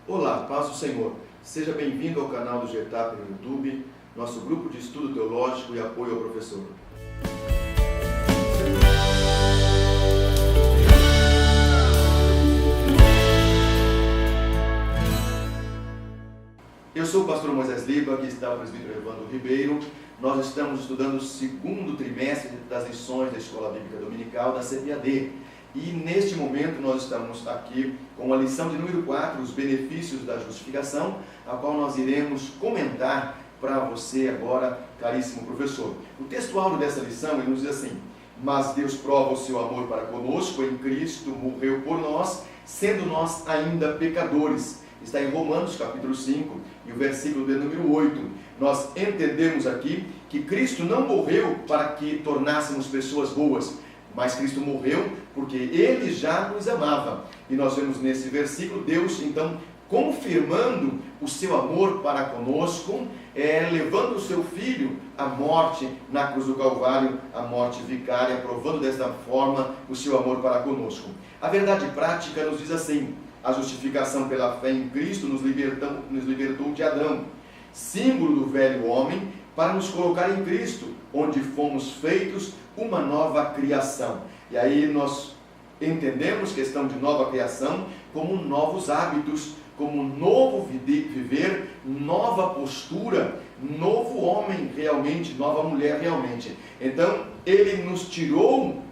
Olá, paz do Senhor. Seja bem-vindo ao canal do GETAP no YouTube, nosso grupo de estudo teológico e apoio ao professor. Eu sou o pastor Moisés Liba, aqui está o presbítero Evandro Ribeiro. Nós estamos estudando o segundo trimestre das lições da Escola Bíblica Dominical da CPAD. E neste momento nós estamos aqui com a lição de número 4, os benefícios da justificação, a qual nós iremos comentar para você agora, caríssimo professor. O textual dessa lição ele nos diz assim: mas Deus prova o seu amor para conosco, em Cristo morreu por nós, sendo nós ainda pecadores. Está em Romanos capítulo 5 e o versículo de número 8. Nós entendemos aqui que Cristo não morreu para que tornássemos pessoas boas, mas Cristo morreu porque Ele já nos amava. E nós vemos nesse versículo Deus, então, confirmando o seu amor para conosco, levando o seu Filho à morte na cruz do Calvário, a morte vicária, provando desta forma o seu amor para conosco. A verdade prática nos diz assim: a justificação pela fé em Cristo nos libertou de Adão, símbolo do velho homem, para nos colocar em Cristo, onde fomos feitos uma nova criação. E aí nós entendemos questão de nova criação como novos hábitos, como novo viver, nova postura, novo homem realmente, nova mulher realmente. Então, Ele nos tirou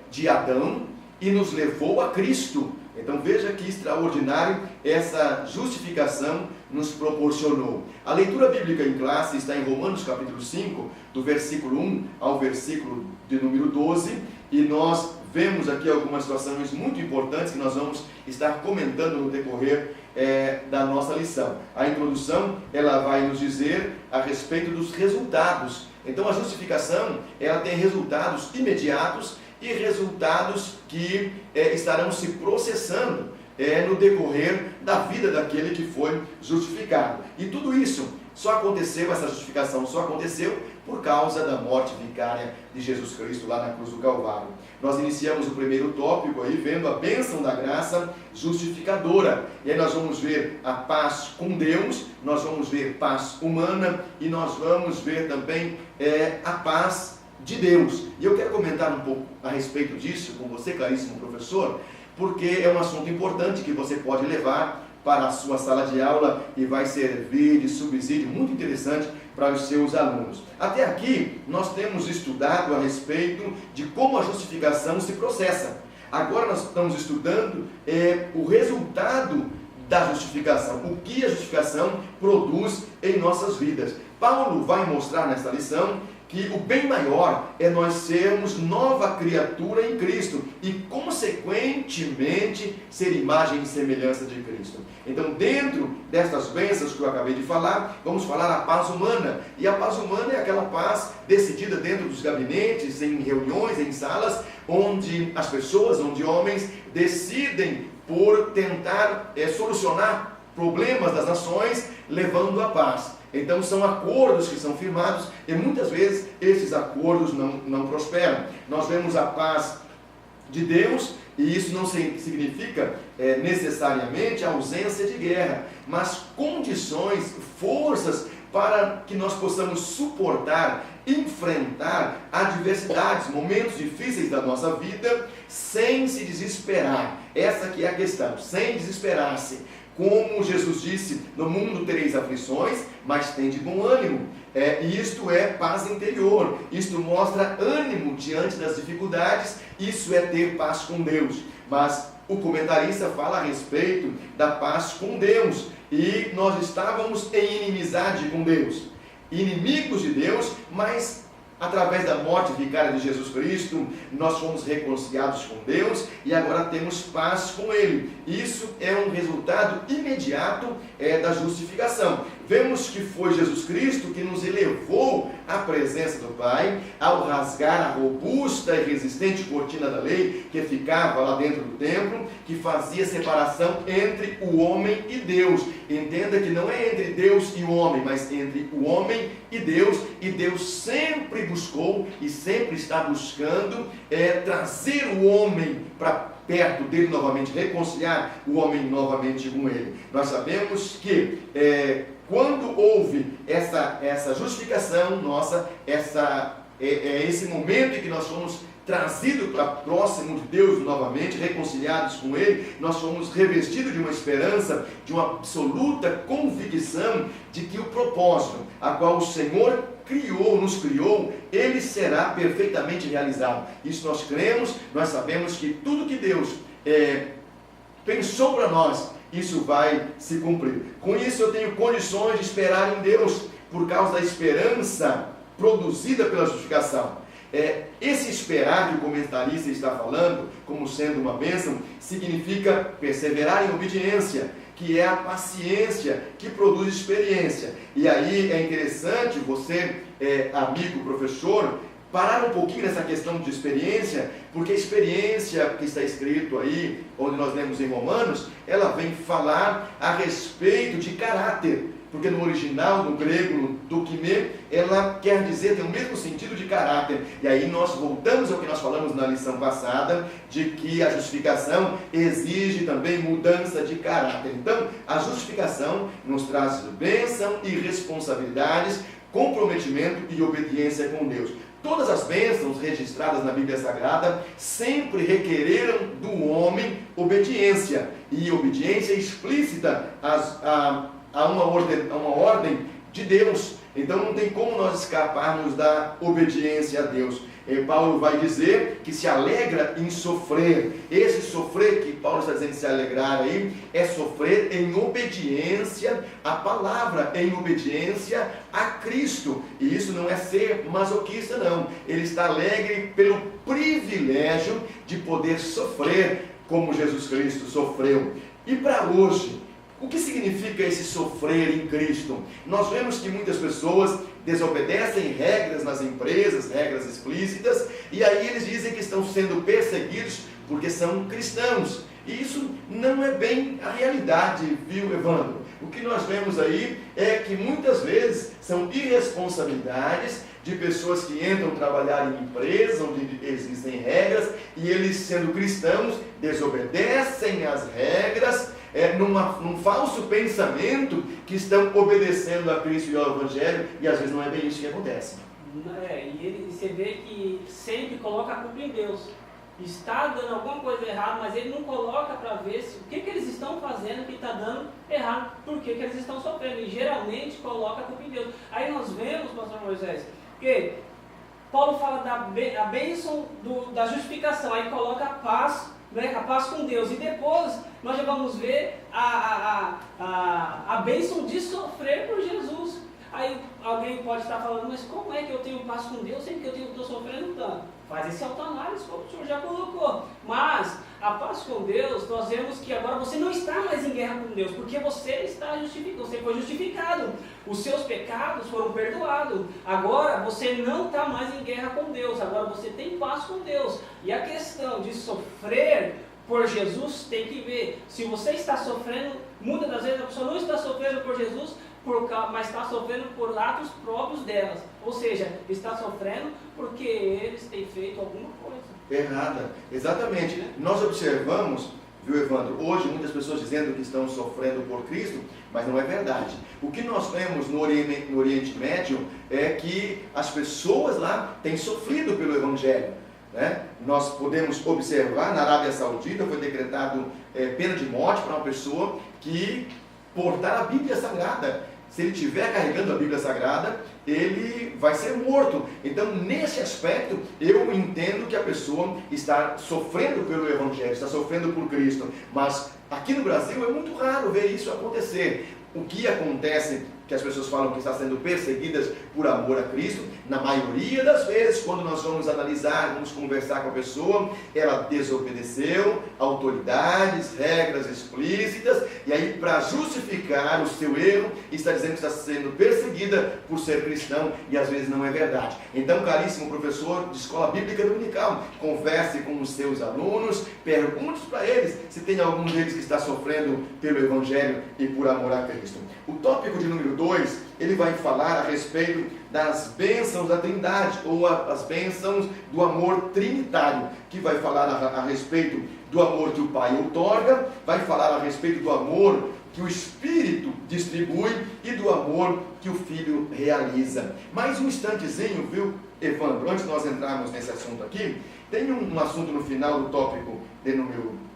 de Adão e nos levou a Cristo. Então veja que extraordinário essa justificação nos proporcionou. A leitura bíblica em classe está em Romanos capítulo 5, do versículo 1 ao versículo de número 12, e nós vemos aqui algumas situações muito importantes que nós vamos estar comentando no decorrer da nossa lição. A introdução ela vai nos dizer a respeito dos resultados. Então a justificação ela tem resultados imediatos e resultados que estarão se processando no decorrer da vida daquele que foi justificado. E tudo isso só aconteceu, essa justificação só aconteceu por causa da morte vicária de Jesus Cristo lá na cruz do Calvário. Nós iniciamos o primeiro tópico aí vendo a bênção da graça justificadora. E aí nós vamos ver a paz com Deus, nós vamos ver paz humana e nós vamos ver também a paz de Deus. E eu quero comentar um pouco a respeito disso com você, caríssimo professor, porque é um assunto importante que você pode levar para a sua sala de aula e vai servir de subsídio muito interessante para os seus alunos. Até aqui nós temos estudado a respeito de como a justificação se processa. Agora nós estamos estudando o resultado da justificação, o que a justificação produz em nossas vidas. Paulo vai mostrar nesta lição que o bem maior é nós sermos nova criatura em Cristo e, consequentemente, ser imagem e semelhança de Cristo. Então, dentro destas bênçãos que eu acabei de falar, vamos falar a paz humana. E a paz humana é aquela paz decidida dentro dos gabinetes, em reuniões, em salas, onde as pessoas, onde homens decidem por tentar solucionar problemas das nações, levando a paz. Então são acordos que são firmados e muitas vezes esses acordos não prosperam. Nós vemos a paz de Deus e isso não significa necessariamente a ausência de guerra, mas condições, forças para que nós possamos suportar, enfrentar adversidades, momentos difíceis da nossa vida sem se desesperar. Essa que é a questão, sem desesperar-se. Como Jesus disse, no mundo tereis aflições, mas tende bom ânimo. Isto é paz interior, isto mostra ânimo diante das dificuldades, isso é ter paz com Deus. Mas o comentarista fala a respeito da paz com Deus, e nós estávamos em inimizade com Deus, inimigos de Deus, mas através da morte vicária de Jesus Cristo, nós fomos reconciliados com Deus e agora temos paz com Ele. Isso é um resultado imediato da justificação. Vemos que foi Jesus Cristo que nos elevou à presença do Pai, ao rasgar a robusta e resistente cortina da lei que ficava lá dentro do templo, que fazia separação entre o homem e Deus. Entenda que não é entre Deus e o homem, mas entre o homem e Deus sempre buscou e sempre está buscando trazer o homem para perto dele novamente, reconciliar o homem novamente com ele. Nós sabemos que quando houve essa justificação nossa, esse momento em que nós fomos trazidos para próximo de Deus novamente, reconciliados com Ele, nós fomos revestidos de uma esperança, de uma absoluta convicção de que o propósito a qual o Senhor nos criou, ele será perfeitamente realizado. Isso nós cremos, nós sabemos que tudo que Deus pensou para nós, isso vai se cumprir. Com isso eu tenho condições de esperar em Deus, por causa da esperança produzida pela justificação. Esse esperar que o comentarista está falando, como sendo uma bênção, significa perseverar em obediência, que é a paciência que produz experiência. E aí é interessante você, amigo, professor, parar um pouquinho nessa questão de experiência, porque a experiência que está escrito aí, onde nós lemos em Romanos, ela vem falar a respeito de caráter. Porque no original, no grego, no dokime, ela quer dizer, tem o mesmo sentido de caráter. E aí nós voltamos ao que nós falamos na lição passada, de que a justificação exige também mudança de caráter. Então, a justificação nos traz bênção e responsabilidades, comprometimento e obediência com Deus. Todas as bênçãos registradas na Bíblia Sagrada sempre requereram do homem obediência. E obediência explícita a uma ordem de Deus. Então não tem como nós escaparmos da obediência a Deus. E Paulo vai dizer que se alegra em sofrer. Esse sofrer que Paulo está dizendo, se alegrar aí, é sofrer em obediência à palavra, em obediência a Cristo. E isso não é ser masoquista, não. Ele está alegre pelo privilégio de poder sofrer como Jesus Cristo sofreu. E para hoje, o que significa esse sofrer em Cristo? Nós vemos que muitas pessoas desobedecem regras nas empresas, regras explícitas, e aí eles dizem que estão sendo perseguidos porque são cristãos. E isso não é bem a realidade, viu, Evandro? O que nós vemos aí é que muitas vezes são irresponsabilidades de pessoas que entram trabalhar em empresas onde existem regras, e eles, sendo cristãos, desobedecem às regras, num falso pensamento que estão obedecendo a Cristo e ao Evangelho, e às vezes não é bem isso que acontece. E você vê que sempre coloca a culpa em Deus. Está dando alguma coisa errada, mas ele não coloca para ver o que eles estão fazendo que está dando errado, por que eles estão sofrendo, e geralmente coloca a culpa em Deus. Aí nós vemos, pastor Moisés, que Paulo fala da bênção da justificação, aí coloca a paz, né, a paz com Deus, e depois nós já vamos ver a bênção de sofrer por Jesus. Aí alguém pode estar falando, mas como é que eu tenho paz com Deus sempre que eu estou sofrendo tanto? Faz esse autoanálise, como o senhor já colocou. Mas a paz com Deus, nós vemos que agora você não está mais em guerra com Deus, porque você está justificado, você foi justificado. Os seus pecados foram perdoados. Agora você não está mais em guerra com Deus, agora você tem paz com Deus. E a questão de sofrer por Jesus, tem que ver, se você está sofrendo, muitas das vezes a pessoa não está sofrendo por Jesus, mas está sofrendo por atos próprios delas. Ou seja, está sofrendo porque eles têm feito alguma coisa errada. Exatamente. Nós observamos, viu, Evandro, hoje muitas pessoas dizendo que estão sofrendo por Cristo, mas não é verdade. O que nós vemos no Oriente Médio é que as pessoas lá têm sofrido pelo Evangelho. Nós podemos observar, na Arábia Saudita foi decretado pena de morte para uma pessoa que portar a Bíblia Sagrada. Se ele estiver carregando a Bíblia Sagrada, ele vai ser morto. Então, nesse aspecto, eu entendo que a pessoa está sofrendo pelo Evangelho, está sofrendo por Cristo. Mas aqui no Brasil é muito raro ver isso acontecer. O que acontece, que as pessoas falam que está sendo perseguidas por amor a Cristo, na maioria das vezes, quando nós vamos analisar, vamos conversar com a pessoa, ela desobedeceu autoridades, regras explícitas, e aí para justificar o seu erro, está dizendo que está sendo perseguida por ser cristão, e às vezes não é verdade. Então, caríssimo professor de escola bíblica dominical, converse com os seus alunos, pergunte para eles se tem algum deles que está sofrendo pelo Evangelho e por amor a Cristo. O tópico de número 2, ele vai falar a respeito das bênçãos da Trindade, ou as bênçãos do amor trinitário, que vai falar a respeito do amor que o Pai outorga, vai falar a respeito do amor que o Espírito distribui e do amor que o Filho realiza. Mais um instantezinho, viu, Evandro, antes de nós entrarmos nesse assunto aqui, tem um assunto no final do tópico de número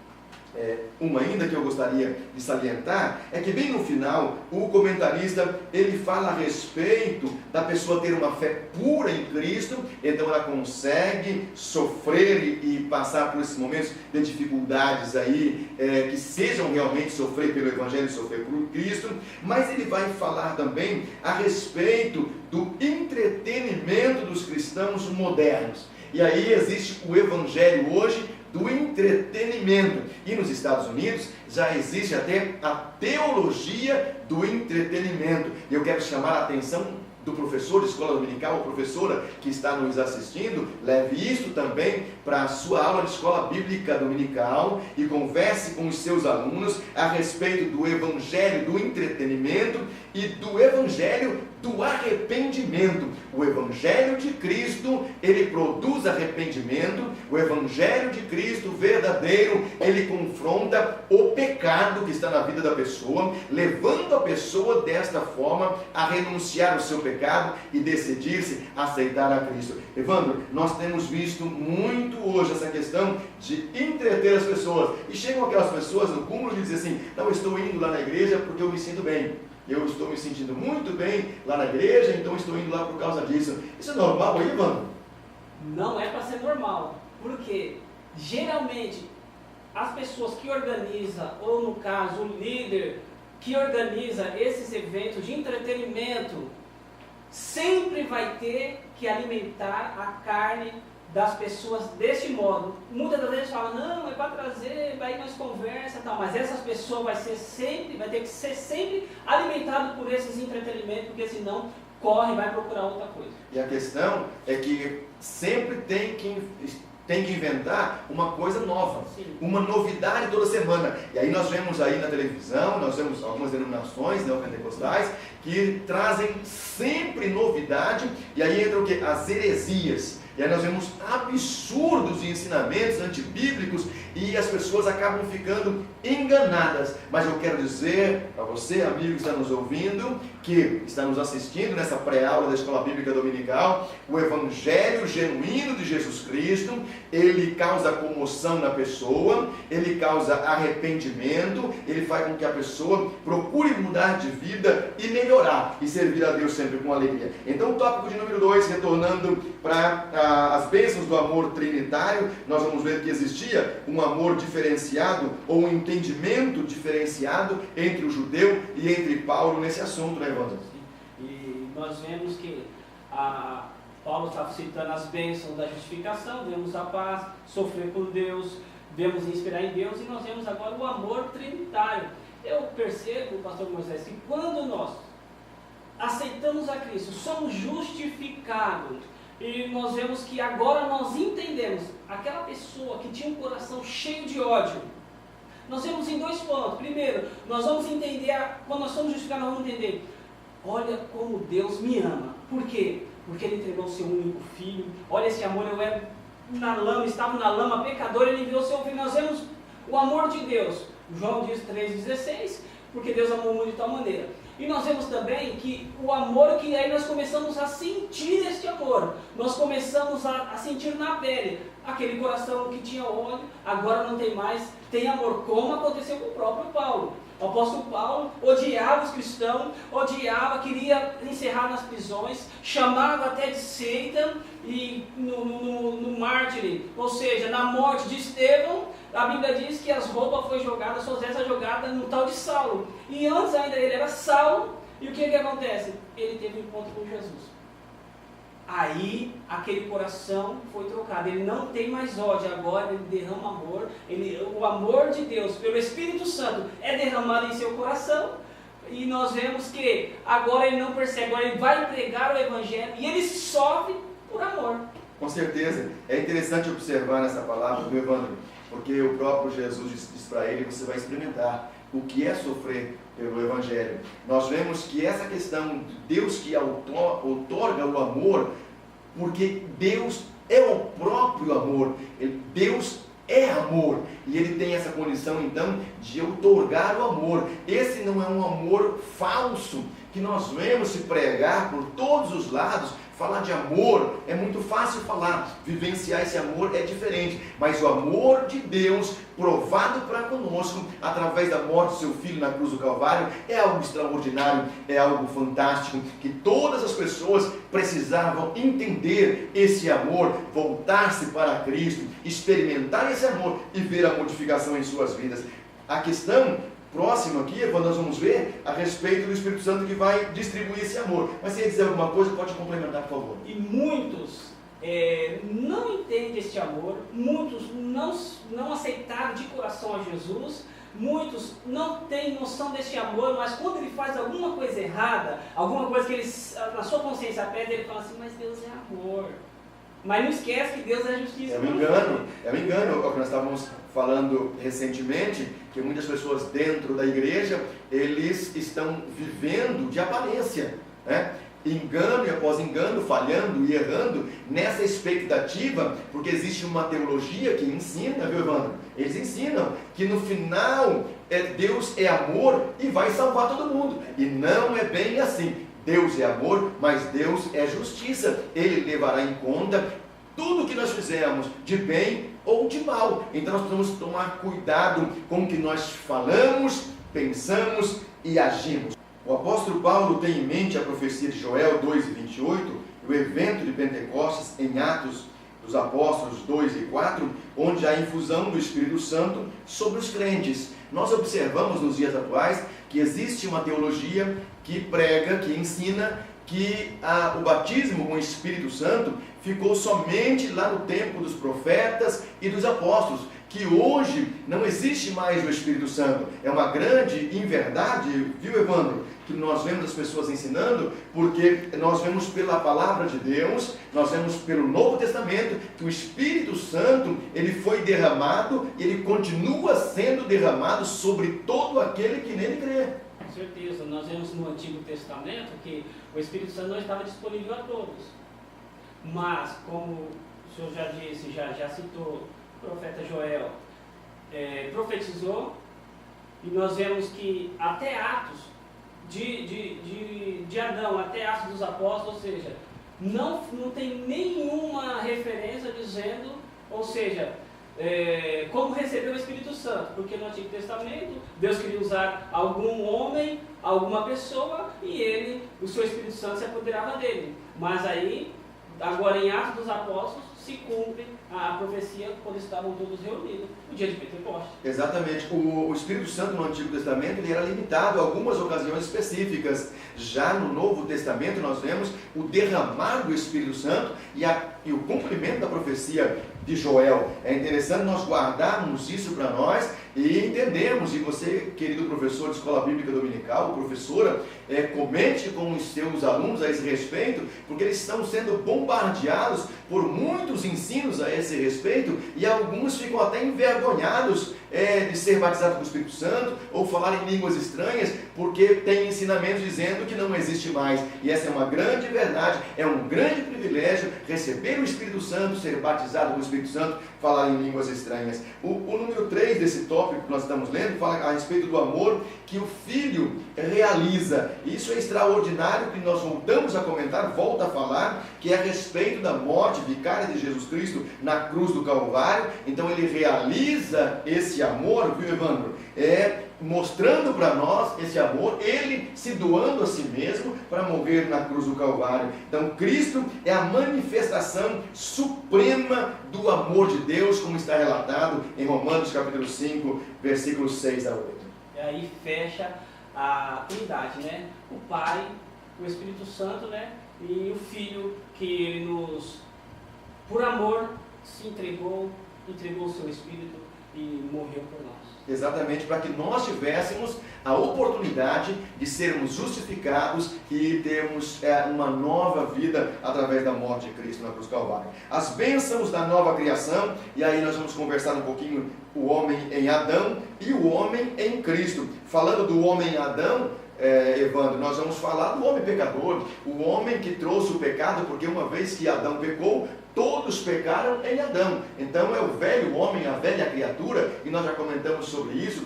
1 ainda que eu gostaria de salientar, é que bem no final o comentarista ele fala a respeito da pessoa ter uma fé pura em Cristo, então ela consegue sofrer e passar por esses momentos de dificuldades aí, que sejam realmente sofrer pelo Evangelho e sofrer por Cristo, mas ele vai falar também a respeito do entretenimento dos cristãos modernos. E aí existe o Evangelho hoje do entretenimento. E nos Estados Unidos já existe até a teologia do entretenimento. E eu quero chamar a atenção do professor de escola dominical, ou professora que está nos assistindo, leve isto também para a sua aula de escola bíblica dominical e converse com os seus alunos a respeito do evangelho do entretenimento e do evangelho do arrependimento. O evangelho de Cristo, ele produz arrependimento. O evangelho de Cristo verdadeiro, ele confronta o pecado que está na vida da pessoa, levando a pessoa desta forma a renunciar ao seu pecado e decidir-se a aceitar a Cristo. Evandro, nós temos visto muito hoje essa questão de entreter as pessoas, e chegam aquelas pessoas no cúmulo de dizer assim: não, eu estou indo lá na igreja porque eu me sinto bem, eu estou me sentindo muito bem lá na igreja, então estou indo lá por causa disso. Isso é normal aí, Evandro? Não é para ser normal, porque geralmente as pessoas que organizam, ou no caso o líder que organiza esses eventos de entretenimento, sempre vai ter que alimentar a carne das pessoas deste modo. Muitas das vezes falam: não, é para trazer, vai mais conversa e tal, mas essas pessoas vai ter que ser sempre alimentado por esses entretenimentos, porque senão corre e vai procurar outra coisa. E a questão é que sempre tem que inventar uma coisa nova. Sim. Uma novidade toda semana. E aí nós vemos aí na televisão, nós vemos algumas denominações neopentecostais que trazem sempre novidade, e aí entra o quê? As heresias. E aí nós vemos absurdos de ensinamentos antibíblicos e as pessoas acabam ficando enganadas. Mas eu quero dizer para você, amigo que está nos ouvindo, que está nos assistindo nessa pré-aula da Escola Bíblica Dominical, o Evangelho genuíno de Jesus Cristo, ele causa comoção na pessoa, ele causa arrependimento, ele faz com que a pessoa procure mudar de vida e melhorar, e servir a Deus sempre com alegria. Então o tópico de número 2, retornando para as bênçãos do amor trinitário, nós vamos ver que existia um amor diferenciado, ou um entendimento diferenciado entre o judeu e entre Paulo nesse assunto, né, Evandro? E nós vemos que Paulo estava citando as bênçãos da justificação, vemos a paz, sofrer por Deus, vemos inspirar em Deus, e nós vemos agora o amor trinitário. Eu percebo, pastor Moisés, que quando nós aceitamos a Cristo, somos justificados, e nós vemos que agora nós entendemos aquela pessoa que tinha um coração cheio de ódio. Nós vemos em 2 pontos. Primeiro, nós vamos entender, quando nós somos justificados, nós vamos entender: olha como Deus me ama. Por quê? Porque Ele entregou o seu único filho. Olha esse amor, eu era na lama, estava na lama, pecador, Ele enviou o seu filho. Nós vemos o amor de Deus. João diz 3,16, porque Deus amou o mundo de tal maneira. E nós vemos também que o amor, que aí nós começamos a sentir este amor, nós começamos a sentir na pele. Aquele coração que tinha ódio, agora não tem mais, tem amor, como aconteceu com o próprio Paulo. O apóstolo Paulo odiava os cristãos, queria encerrar nas prisões, chamava até de seita, e no mártir, ou seja, na morte de Estevão, a Bíblia diz que as roupas foram jogadas, suas vestes jogadas no tal de Saulo. E antes ainda ele era Saulo, e o que acontece? Ele teve um encontro com Jesus. Aí aquele coração foi trocado, ele não tem mais ódio, agora ele derrama amor, o amor de Deus pelo Espírito Santo é derramado em seu coração, e nós vemos que agora ele não persegue, agora ele vai pregar o Evangelho, e ele sofre por amor. Com certeza, é interessante observar nessa palavra do Evandro, porque o próprio Jesus diz para ele: você vai experimentar o que é sofrer pelo Evangelho. Nós vemos que essa questão de Deus que outorga o amor, porque Deus é o próprio amor, Deus é amor, e Ele tem essa condição então de outorgar o amor. Esse não é um amor falso que nós vemos se pregar por todos os lados. Falar de amor é muito fácil falar, vivenciar esse amor é diferente, mas o amor de Deus provado para conosco através da morte do seu Filho na cruz do Calvário é algo extraordinário, é algo fantástico, que todas as pessoas precisavam entender esse amor, voltar-se para Cristo, experimentar esse amor e ver a modificação em suas vidas. A questão próximo aqui, quando nós vamos ver a respeito do Espírito Santo que vai distribuir esse amor. Mas se dizer alguma coisa, pode complementar, por favor. E muitos não entendem este amor, muitos não aceitaram de coração a Jesus, muitos não têm noção deste amor, mas quando ele faz alguma coisa errada, alguma coisa que ele, na sua consciência pede, ele fala assim, mas Deus é amor. Mas não esquece que Deus é justiça. É um engano, é o que nós estávamos falando recentemente, que muitas pessoas dentro da igreja, eles estão vivendo de aparência, né? Engano e após engano, falhando e errando nessa expectativa, porque existe uma teologia que ensina, viu, Evandro? Eles ensinam que no final Deus é amor e vai salvar todo mundo, e não é bem assim. Deus é amor, mas Deus é justiça. Ele levará em conta tudo que nós fizemos, de bem ou de mal. Então nós precisamos tomar cuidado com o que nós falamos, pensamos e agimos. O apóstolo Paulo tem em mente a profecia de Joel 2:28, o evento de Pentecostes em Atos dos Apóstolos 2 e 4, onde há a infusão do Espírito Santo sobre os crentes. Nós observamos nos dias atuais que existe uma teologia que prega, que ensina que o batismo com o Espírito Santo ficou somente lá no tempo dos profetas e dos apóstolos, que hoje não existe mais o Espírito Santo. É uma grande inverdade, viu, Evandro, que nós vemos as pessoas ensinando, porque nós vemos pela palavra de Deus, nós vemos pelo Novo Testamento, que o Espírito Santo, ele foi derramado, e ele continua sendo derramado sobre todo aquele que nele crê. Com certeza, nós vemos no Antigo Testamento que o Espírito Santo não estava disponível a todos, mas como o senhor já disse, já citou, o profeta Joel profetizou, e nós vemos que até Atos de Adão, até Atos dos Apóstolos, ou seja, não tem nenhuma referência dizendo, ou seja, como receber o Espírito Santo, porque no Antigo Testamento Deus queria usar algum homem, alguma pessoa, e o seu Espírito Santo se apoderava dele. Mas aí, agora em Atos dos Apóstolos, se cumpre a profecia quando estavam todos reunidos, no dia de Pentecostes. Exatamente. O Espírito Santo no Antigo Testamento ele era limitado a algumas ocasiões específicas. Já no Novo Testamento nós vemos o derramar do Espírito Santo e o cumprimento da profecia de Joel. É interessante nós guardarmos isso para nós e entendermos, e você, querido professor de Escola Bíblica Dominical, professora, comente com os seus alunos a esse respeito, porque eles estão sendo bombardeados por muitos ensinos a esse respeito, e alguns ficam até envergonhados de ser batizados com o Espírito Santo, ou falar em línguas estranhas, porque tem ensinamentos dizendo que não existe mais. E essa é uma grande verdade, é um grande privilégio receber o Espírito Santo, ser batizado com o Espírito Santo, falar em línguas estranhas. O número 3 desse tópico que nós estamos lendo, fala a respeito do amor que o Filho realiza. Isso é extraordinário, que nós voltamos a comentar, volta a falar, que é a respeito da morte vicária de Jesus Cristo na cruz do Calvário. Então ele realiza esse amor, viu, Evandro? Mostrando para nós esse amor, ele se doando a si mesmo para morrer na cruz do Calvário. Então Cristo é a manifestação suprema do amor de Deus, como está relatado em Romanos capítulo 5, versículos 6 a 8. E aí fecha a Trindade, né? O Pai, o Espírito Santo, né? E o Filho, que ele por amor, se entregou o seu Espírito e morreu por nós. Exatamente, para que nós tivéssemos a oportunidade de sermos justificados e termos uma nova vida através da morte de Cristo na cruz do Calvário. As bênçãos da nova criação, e aí nós vamos conversar um pouquinho o homem em Adão e o homem em Cristo. Falando do homem em Adão, Evandro, nós vamos falar do homem pecador, o homem que trouxe o pecado, porque uma vez que Adão pecou, todos pecaram em Adão. Então é o velho homem, a velha criatura, e nós já comentamos sobre isso.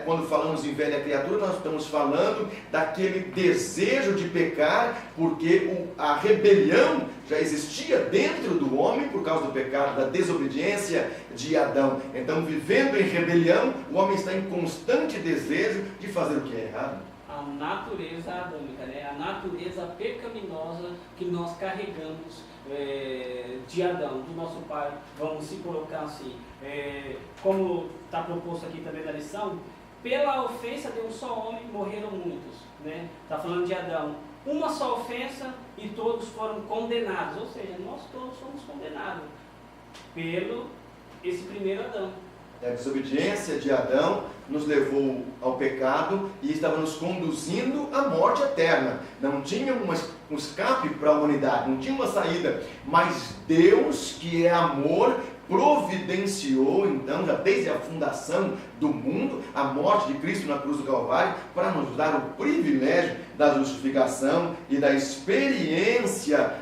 Quando falamos em velha criatura, nós estamos falando daquele desejo de pecar, porque a rebelião já existia dentro do homem por causa do pecado, da desobediência de Adão. Então, vivendo em rebelião, o homem está em constante desejo de fazer o que é errado. A natureza adâmica, né? A natureza pecaminosa que nós carregamos de Adão, do nosso pai, vamos se colocar assim, como está proposto aqui também na lição, pela ofensa de um só homem morreram muitos, né? Está falando de Adão, uma só ofensa e todos foram condenados, ou seja, nós todos somos condenados pelo esse primeiro Adão. A desobediência de Adão nos levou ao pecado e estava nos conduzindo à morte eterna. Não tinha um escape para a humanidade, não tinha uma saída. Mas Deus, que é amor, providenciou, então, já desde a fundação do mundo, a morte de Cristo na cruz do Calvário, para nos dar o privilégio da justificação e da experiência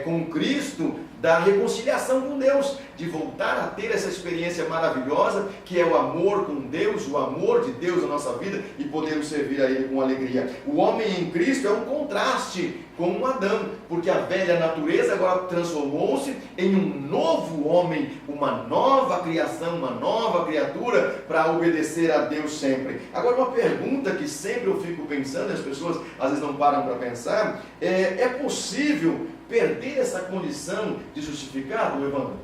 com Cristo, da reconciliação com Deus, de voltar a ter essa experiência maravilhosa, que é o amor com Deus, o amor de Deus na nossa vida, e podermos servir a Ele com alegria. O homem em Cristo é um contraste com o Adão, porque a velha natureza agora transformou-se em um novo homem, uma nova criação, uma nova criatura, para obedecer a Deus sempre. Agora, uma pergunta que sempre eu fico pensando, e as pessoas às vezes não param para pensar, é possível perder essa condição de justificado, Evandro?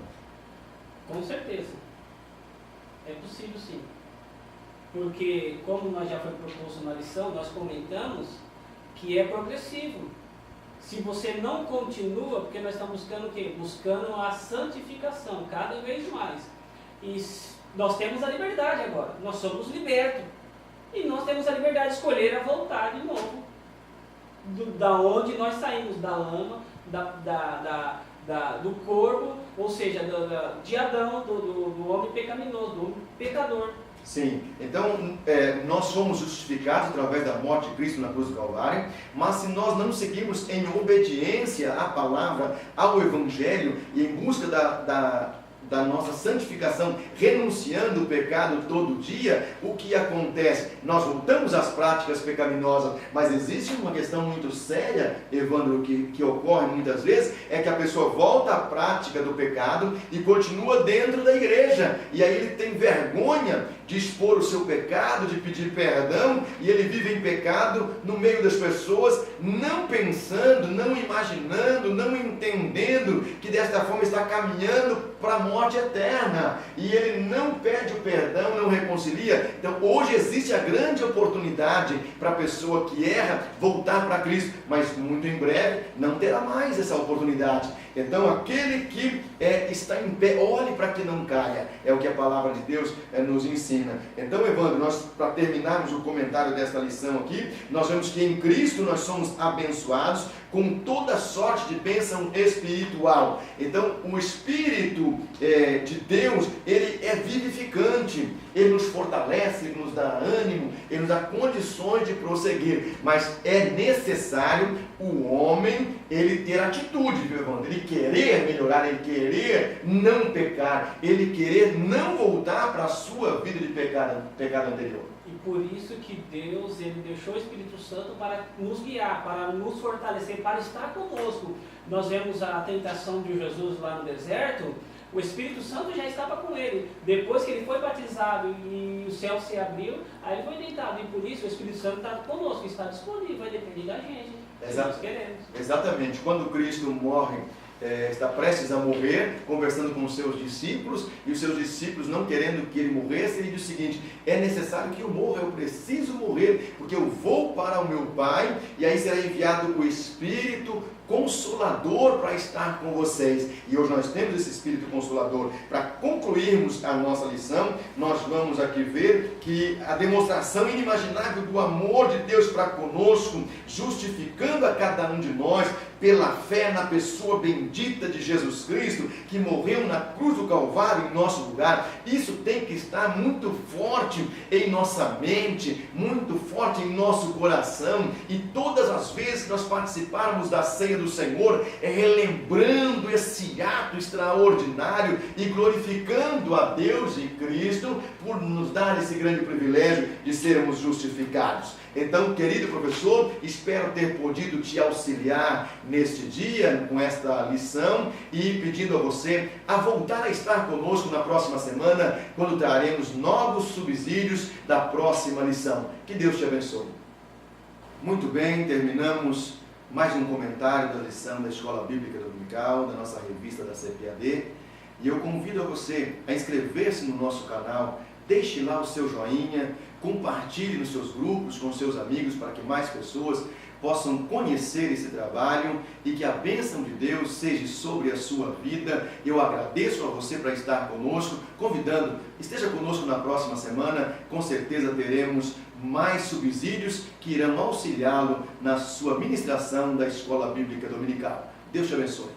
Com certeza. É possível, sim. Porque, como nós já foi proposto na lição, nós comentamos que é progressivo. Se você não continua, porque nós estamos buscando o quê? Buscando a santificação, cada vez mais. E nós temos a liberdade agora, nós somos libertos. E nós temos a liberdade de escolher a voltar de novo. Da onde nós saímos, da lama, do corpo, ou seja, de Adão, do homem pecaminoso, do homem pecador. Sim, então nós somos justificados através da morte de Cristo na cruz do Calvário, mas se nós não seguirmos em obediência à palavra, ao Evangelho, e em busca da nossa santificação, renunciando o pecado todo dia, o que acontece? Nós voltamos às práticas pecaminosas, mas existe uma questão muito séria, Evandro, que ocorre muitas vezes, é que a pessoa volta à prática do pecado e continua dentro da igreja, e aí ele tem vergonha de expor o seu pecado, de pedir perdão, e ele vive em pecado no meio das pessoas, não pensando, não imaginando, não entendendo que desta forma está caminhando para a morte eterna, e ele não pede o perdão, não reconcilia. Então hoje existe a grande oportunidade para a pessoa que erra voltar para Cristo, mas muito em breve não terá mais essa oportunidade. Então aquele que está em pé, olhe para que não caia, é o que a palavra de Deus nos ensina. Então, Evandro, nós, para terminarmos o comentário desta lição aqui, nós vemos que em Cristo nós somos abençoados com toda sorte de bênção espiritual. Então, o Espírito de Deus, ele é vivificante, ele nos fortalece, ele nos dá ânimo, ele nos dá condições de prosseguir, mas é necessário o homem, ele ter atitude, viu, Evandro? Ele querer melhorar, ele querer não pecar, ele querer não voltar para a sua vida de pecado anterior. E por isso que Deus, ele deixou o Espírito Santo para nos guiar, para nos fortalecer, para estar conosco. Nós vemos a tentação de Jesus lá no deserto, o Espírito Santo já estava com ele. Depois que ele foi batizado e o céu se abriu, aí ele foi tentado. E por isso o Espírito Santo está conosco, está disponível, vai depender da gente. Nós queremos. Exatamente. Quando Cristo morre, está prestes a morrer, conversando com os seus discípulos, e os seus discípulos não querendo que ele morresse, ele diz o seguinte: é necessário que eu morra, eu preciso morrer, porque eu vou para para o meu Pai, e aí será enviado o Espírito Consolador para estar com vocês. E hoje nós temos esse Espírito Consolador. Para concluirmos a nossa lição, nós vamos aqui ver que a demonstração inimaginável do amor de Deus para conosco, justificando a cada um de nós pela fé na pessoa bendita de Jesus Cristo, que morreu na cruz do Calvário em nosso lugar. Isso tem que estar muito forte em nossa mente, muito forte em nosso coração, e todas as vezes que nós participarmos da ceia do Senhor, é relembrando esse ato extraordinário e glorificando a Deus e Cristo por nos dar esse grande privilégio de sermos justificados. Então, querido professor, espero ter podido te auxiliar neste dia com esta lição, e pedindo a você a voltar a estar conosco na próxima semana, quando traremos novos subsídios da próxima lição. Que Deus te abençoe. Muito bem, terminamos mais um comentário da lição da Escola Bíblica Dominical, da nossa revista da CPAD, e eu convido a você a inscrever-se no nosso canal, deixe lá o seu joinha, compartilhe nos seus grupos, com seus amigos, para que mais pessoas possam conhecer esse trabalho e que a bênção de Deus seja sobre a sua vida. Eu agradeço a você para estar conosco, convidando, esteja conosco na próxima semana, com certeza teremos mais subsídios que irão auxiliá-lo na sua ministração da Escola Bíblica Dominical. Deus te abençoe.